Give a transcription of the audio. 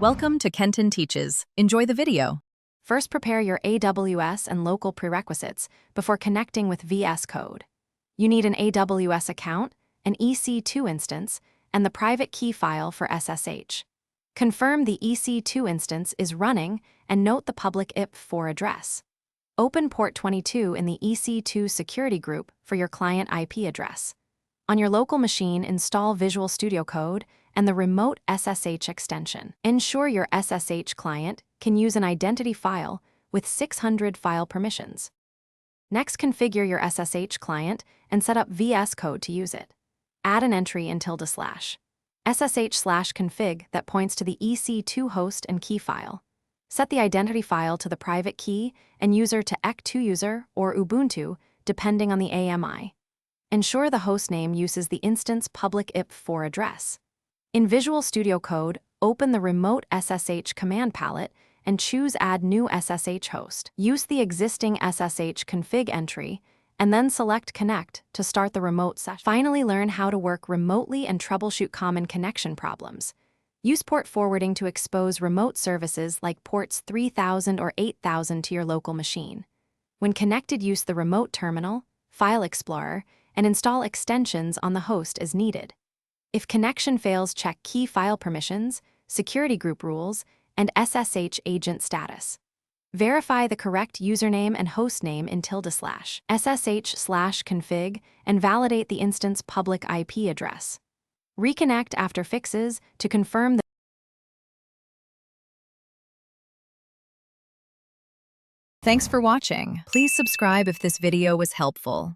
Welcome to Kenton Teaches. Enjoy the video. First, prepare your AWS and local prerequisites before connecting with VSCode. You need an AWS account, an EC2 instance, and the private key file for SSH. Confirm the EC2 instance is running and note the public IP4 address. Open port 22 in the EC2 security group for your client IP address. On your local machine, install Visual Studio Code and the remote SSH extension. Ensure your SSH client can use an identity file with 600 file permissions. Next, configure your SSH client and set up VS Code to use it. Add an entry in /SSH/config that points to the EC2 host and key file. Set the identity file to the private key and user to Ec2 user or Ubuntu, depending on the AMI. Ensure the hostname uses the instance public IP4 address. In Visual Studio Code, open the remote SSH command palette and choose Add New SSH Host. Use the existing SSH config entry and then select Connect to start the remote session. Finally, learn how to work remotely and troubleshoot common connection problems. Use port forwarding to expose remote services like ports 3000 or 8000 to your local machine. When connected, use the remote terminal, File Explorer, and install extensions on the host as needed. If connection fails, check key file permissions, security group rules, and SSH agent status. Verify the correct username and hostname in /SSH/config and validate the instance public IP address. Reconnect after fixes to confirm the Thanks for watching. Please subscribe if this video was helpful.